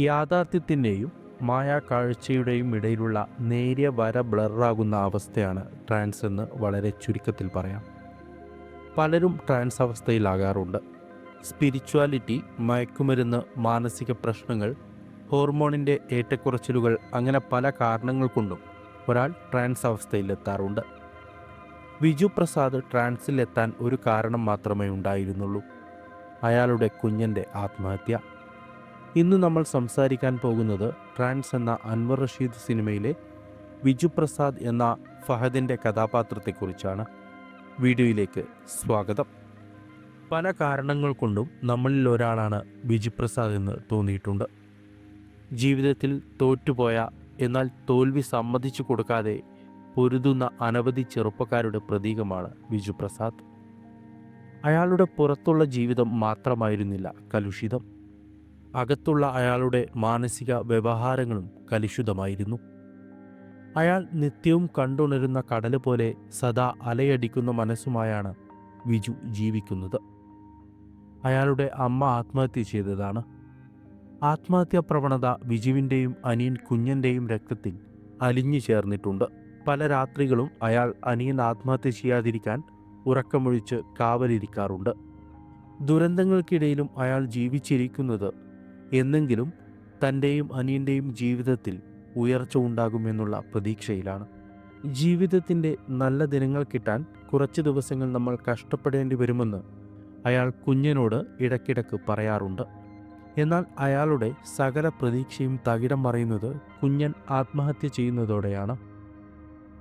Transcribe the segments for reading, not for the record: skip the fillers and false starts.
യാഥാർത്ഥ്യത്തിൻ്റെയും മായാക്കാഴ്ചയുടെയും ഇടയിലുള്ള നേരിയ വര ബ്ലറാകുന്ന അവസ്ഥയാണ് ട്രാൻസ് എന്ന് വളരെ ചുരുക്കത്തിൽ പറയാം. പലരും ട്രാൻസ് അവസ്ഥയിലാകാറുണ്ട്. സ്പിരിച്വാലിറ്റി, മയക്കുമരുന്ന്, മാനസിക പ്രശ്നങ്ങൾ, ഹോർമോണിൻ്റെ ഏറ്റക്കുറച്ചിലുകൾ, അങ്ങനെ പല കാരണങ്ങൾ കൊണ്ടും ഒരാൾ ട്രാൻസ് അവസ്ഥയിലെത്താറുണ്ട്. വിജു പ്രസാദ് ട്രാൻസിലെത്താൻ ഒരു കാരണം മാത്രമേ ഉണ്ടായിരുന്നുള്ളൂ: അയാളുടെ കുഞ്ഞൻ്റെ ആത്മഹത്യ. ഇന്ന് നമ്മൾ സംസാരിക്കാൻ പോകുന്നത് ട്രാൻസ് എന്ന അൻവർ റഷീദ് സിനിമയിലെ വിജു പ്രസാദ് എന്ന ഫഹദിൻ്റെ കഥാപാത്രത്തെക്കുറിച്ചാണ്. വീഡിയോയിലേക്ക് സ്വാഗതം. പല കാരണങ്ങൾ കൊണ്ടും നമ്മളിൽ ഒരാളാണ് വിജു പ്രസാദ് എന്ന് തോന്നിയിട്ടുണ്ട്. ജീവിതത്തിൽ തോറ്റുപോയ, എന്നാൽ തോൽവി സമ്മതിച്ചു കൊടുക്കാതെ പൊരുതുന്ന അനവധി ചെറുപ്പക്കാരുടെ പ്രതീകമാണ് വിജു പ്രസാദ്. അയാളുടെ പുറത്തുള്ള ജീവിതം മാത്രമായിരുന്നില്ല കലുഷിതം, അകത്തുള്ള അയാളുടെ മാനസിക വ്യവഹാരങ്ങളും കലുഷിതമായിരുന്നു. അയാൾ നിത്യവും കണ്ടുണരുന്ന കടൽ പോലെ സദാ അലയടിക്കുന്ന മനസ്സുമായാണ് വിജു ജീവിക്കുന്നത്. അയാളുടെ അമ്മ ആത്മഹത്യ ചെയ്തതാണ്. ആത്മഹത്യാ പ്രവണത വിജുവിൻ്റെയും അനിയൻ കുഞ്ഞൻ്റെയും രക്തത്തിൽ അലിഞ്ഞു ചേർന്നിട്ടുണ്ട്. പല രാത്രികളും അയാൾ അനിയൻ ആത്മഹത്യ ചെയ്യാതിരിക്കാൻ ഉറക്കമൊഴിച്ച് കാവലിരിക്കാറുണ്ട്. ദുരന്തങ്ങൾക്കിടയിലും അയാൾ ജീവിച്ചിരിക്കുന്നത് എന്നെങ്കിലും തൻ്റെയും അനിയൻ്റെയും ജീവിതത്തിൽ ഉയർച്ച ഉണ്ടാകുമെന്നുള്ള പ്രതീക്ഷയിലാണ്. ജീവിതത്തിൻ്റെ നല്ല ദിനങ്ങൾ കിട്ടാൻ കുറച്ച് ദിവസങ്ങൾ നമ്മൾ കഷ്ടപ്പെടേണ്ടി വരുമെന്ന് അയാൾ കുഞ്ഞിനോട് ഇടയ്ക്കിടയ്ക്ക് പറയാറുണ്ട്. എന്നാൽ അയാളുടെ സകല പ്രതീക്ഷയും തകിടം മറിയുന്നത് കുഞ്ഞൻ ആത്മഹത്യ ചെയ്യുന്നതോടെയാണ്.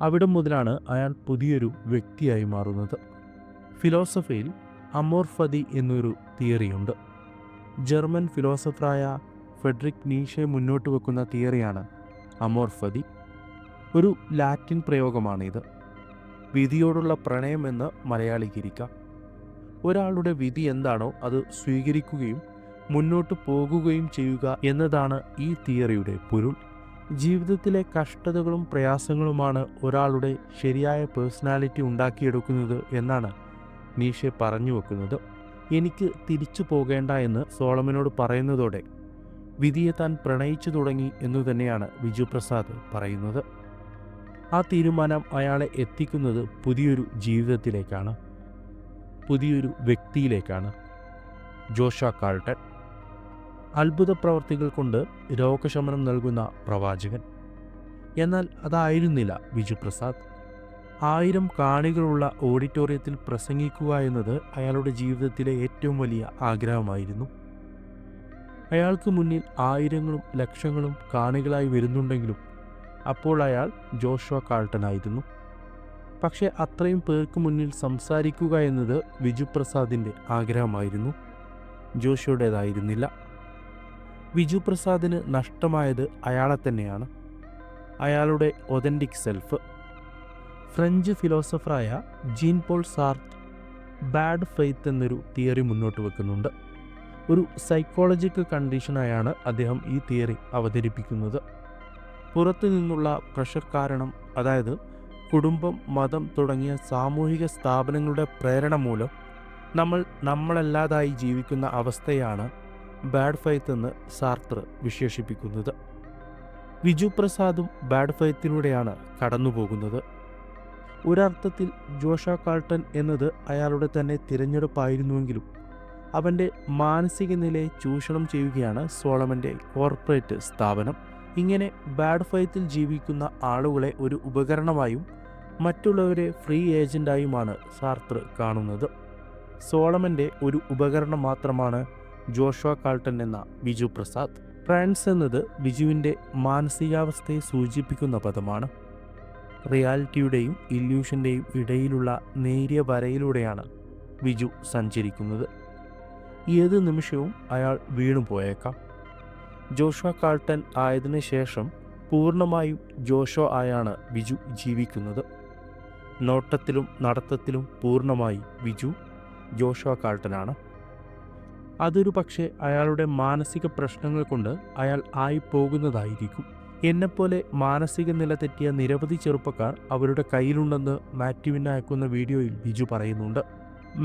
അവിടെ മുതലാണ് അയാൾ പുതിയൊരു വ്യക്തിയായി മാറുന്നത്. ഫിലോസഫിയിൽ അമോർ ഫതി എന്നൊരു തിയറിയുണ്ട്. ജർമ്മൻ ഫിലോസഫറായ ഫ്രെഡറിക് നീഷെ മുന്നോട്ട് വെക്കുന്ന തിയറിയാണ് അമോർ ഫതി. ഒരു ലാറ്റിൻ പ്രയോഗമാണിത്. വിധിയോടുള്ള പ്രണയം എന്ന് മലയാളീകരിക്കാം. ഒരാളുടെ വിധി എന്താണോ അത് സ്വീകരിക്കുകയും മുന്നോട്ട് പോകുകയും ചെയ്യുക എന്നതാണ് ഈ തിയറിയുടെ പൊരുൾ. ജീവിതത്തിലെ കഷ്ടതകളും പ്രയാസങ്ങളുമാണ് ഒരാളുടെ ശരിയായ പേഴ്സണാലിറ്റി ഉണ്ടാക്കിയെടുക്കുന്നത് എന്നാണ് നീഷെ പറഞ്ഞു വെക്കുന്നത്. എനിക്ക് തിരിച്ചു പോകേണ്ട എന്ന് സോളമനോട് പറയുന്നതോടെ വിധിയെ താൻ പ്രണയിച്ചു തുടങ്ങി എന്നു തന്നെയാണ് വിജു പ്രസാദ് പറയുന്നത്. ആ തീരുമാനം അയാളെ എത്തിക്കുന്നത് പുതിയൊരു ജീവിതത്തിലേക്കാണ്, പുതിയൊരു വ്യക്തിയിലേക്കാണ്. ജോഷ കാൾട്ടൺ, അത്ഭുത പ്രവർത്തികൾ കൊണ്ട് രോഗശമനം നൽകുന്ന പ്രവാചകൻ. എന്നാൽ അതായിരുന്നില്ല വിജു പ്രസാദ്. 1000 കാണികളുള്ള ഓഡിറ്റോറിയത്തിൽ പ്രസംഗിക്കുക എന്നത് അയാളുടെ ജീവിതത്തിലെ ഏറ്റവും വലിയ ആഗ്രഹമായിരുന്നു. അയാൾക്ക് മുന്നിൽ ആയിരങ്ങളും ലക്ഷങ്ങളും കാണികളായി വരുന്നുണ്ടെങ്കിലും അപ്പോൾ അയാൾ ജോഷുവ കാൾട്ടനായിരുന്നു. പക്ഷേ അത്രയും പേർക്ക് മുന്നിൽ സംസാരിക്കുക എന്നത് വിജു പ്രസാദിൻ്റെ ആഗ്രഹമായിരുന്നു, ജോഷുവയുടേതായിരുന്നില്ല. വിജു പ്രസാദിന് നഷ്ടമായത് അയാളെ തന്നെയാണ്, അയാളുടെ ഒതൻറ്റിക് സെൽഫ്. ഫ്രഞ്ച് ഫിലോസഫറായ Jean Paul Sartre bad faith എന്നൊരു തിയറി മുന്നോട്ട് വെക്കുന്നുണ്ട്. ഒരു സൈക്കോളജിക്കൽ കണ്ടീഷനായാണ് അദ്ദേഹം ഈ തിയറി അവതരിപ്പിക്കുന്നത്. പുറത്തു നിന്നുള്ള പ്രഷർ കാരണം, അതായത് കുടുംബം, മതം തുടങ്ങിയ സാമൂഹിക സ്ഥാപനങ്ങളുടെ പ്രേരണ മൂലം നമ്മളല്ലാതായി ജീവിക്കുന്ന അവസ്ഥയാണ് ബാഡ് ഫെയ്ത്ത് എന്ന് സാർത്ര വിശേഷിപ്പിക്കുന്നത്. വിജു പ്രസാദും ബാഡ് ഫെയ്ത്തിലൂടെയാണ് കടന്നുപോകുന്നത്. ഒരർത്ഥത്തിൽ ജോഷ കാൾട്ടൺ എന്നത് അയാളുടെ തന്നെ തിരഞ്ഞെടുപ്പായിരുന്നുവെങ്കിലും അവൻ്റെ മാനസിക നിലയെ ചൂഷണം ചെയ്യുകയാണ് സോളമൻ്റെ കോർപ്പറേറ്റ് സ്ഥാപനം. ഇങ്ങനെ ബാഡ് ഫെയ്ത്തിൽ ജീവിക്കുന്ന ആളുകളെ ഒരു ഉപകരണമായും മറ്റുള്ളവരെ ഫ്രീ ഏജൻ്റായുമാണ് സാർത്ര കാണുന്നത്. സോളമൻ്റെ ഒരു ഉപകരണം മാത്രമാണ് ജോഷുവ കാൾട്ടൺ എന്ന വിജു പ്രസാദ്. ട്രാൻസ് എന്നത് വിജുവിൻ്റെ മാനസികാവസ്ഥയെ സൂചിപ്പിക്കുന്ന പദമാണ്. റിയാലിറ്റിയുടെയും ഇല്യൂഷൻ്റെയും ഇടയിലുള്ള നേരിയ വരയിലൂടെയാണ് വിജു സഞ്ചരിക്കുന്നത്. ഏത് നിമിഷവും അയാൾ വീണു പോയേക്കാം. ജോഷുവ കാൾട്ടൺ ആയതിനു ശേഷം പൂർണ്ണമായും ജോഷോ ആയാണ് വിജു ജീവിക്കുന്നത്. നോട്ടത്തിലും നടത്തത്തിലും പൂർണ്ണമായി വിജു ജോഷുവ കാൾട്ടനാണ്. അതൊരു പക്ഷേ അയാളുടെ മാനസിക പ്രശ്നങ്ങൾ കൊണ്ട് അയാൾ ആയി പോകുന്നതായിരിക്കും. എന്നെപ്പോലെ മാനസിക നില തെറ്റിയ നിരവധി ചെറുപ്പക്കാർ അവരുടെ കയ്യിലുണ്ടെന്ന് മാത്യുവിന് അയക്കുന്ന വീഡിയോയിൽ വിജു പറയുന്നുണ്ട്.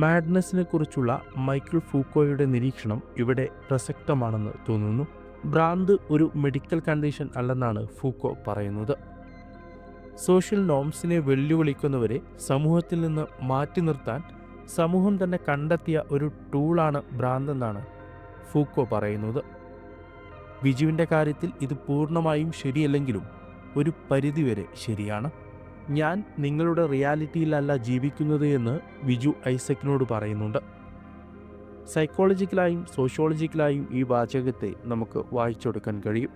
മാഡ്നസിനെ കുറിച്ചുള്ള മൈക്കിൾ ഫൂക്കോയുടെ നിരീക്ഷണം ഇവിടെ പ്രസക്തമാണെന്ന് തോന്നുന്നു. ഭ്രാന്ത് ഒരു മെഡിക്കൽ കണ്ടീഷൻ അല്ലെന്നാണ് ഫൂക്കോ പറയുന്നത്. സോഷ്യൽ നോംസിനെ വെല്ലുവിളിക്കുന്നവരെ സമൂഹത്തിൽ നിന്ന് മാറ്റി നിർത്താൻ സമൂഹം തന്നെ കണ്ടെത്തിയ ഒരു ടൂളാണ് ഭ്രാന്തെന്നാണ് ഫൂക്കോ പറയുന്നത്. ബിജുവിൻ്റെ കാര്യത്തിൽ ഇത് പൂർണ്ണമായും ശരിയല്ലെങ്കിലും ഒരു പരിധിവരെ ശരിയാണ്. ഞാൻ നിങ്ങളുടെ റിയാലിറ്റിയിലല്ല ജീവിക്കുന്നത് എന്ന് ബിജു ഐസക്കിനോട് പറയുന്നുണ്ട്. സൈക്കോളജിക്കലായും സോഷ്യോളജിക്കലായും ഈ വാചകത്തെ നമുക്ക് വായിച്ചെടുക്കാൻ കഴിയും.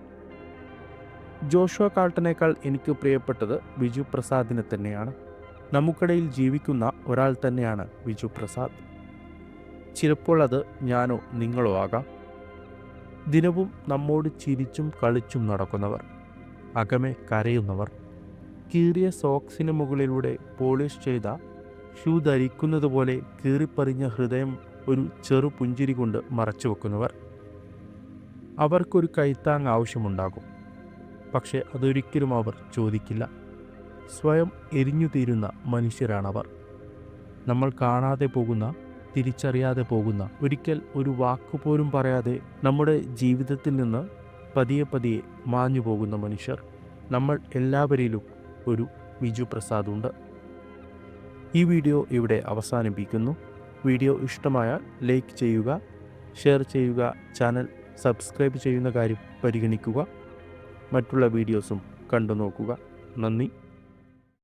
ജോഷുവ കാൾട്ടനേക്കാൾ എനിക്ക് പ്രിയപ്പെട്ടത് ബിജു പ്രസാദിനെ തന്നെയാണ്. നമുക്കിടയിൽ ജീവിക്കുന്ന ഒരാൾ തന്നെയാണ് ബിജു പ്രസാദ്. ചിലപ്പോൾ അത് ഞാനോ നിങ്ങളോ ആകാം. ദിനവും നമ്മോട് ചിരിച്ചും കളിച്ചും നടക്കുന്നവർ, അകമേ കരയുന്നവർ, കീറിയ സോക്സിന് മുകളിലൂടെ പോളിഷ് ചെയ്ത ഷൂ ധരിക്കുന്നത് പോലെ കീറിപ്പറിഞ്ഞ ഹൃദയം ഒരു ചെറു പുഞ്ചിരി കൊണ്ട് മറച്ചു വെക്കുന്നവർ. അവർക്കൊരു കൈത്താങ് ആവശ്യമുണ്ടാകും, പക്ഷെ അതൊരിക്കലും അവർ ചോദിക്കില്ല. സ്വയം എരിഞ്ഞു തീരുന്ന മനുഷ്യരാണവർ. നമ്മൾ കാണാതെ പോകുന്ന, തിരിച്ചറിയാതെ പോകുന്ന, ഒരിക്കൽ ഒരു വാക്കുപോലും പറയാതെ നമ്മുടെ ജീവിതത്തിൽ നിന്ന് പതിയെ പതിയെ മാഞ്ഞു പോകുന്ന മനുഷ്യർ. നമ്മൾ എല്ലാവരിലും ഒരു ബിജു പ്രസാദ് ഉണ്ട്. ഈ വീഡിയോ ഇവിടെ അവസാനിപ്പിക്കുന്നു. വീഡിയോ ഇഷ്ടമായാൽ ലൈക്ക് ചെയ്യുക, ഷെയർ ചെയ്യുക, ചാനൽ സബ്സ്ക്രൈബ് ചെയ്യുന്ന കാര്യം പരിഗണിക്കുക. മറ്റുള്ള വീഡിയോസും കണ്ടു നോക്കുക. നന്ദി.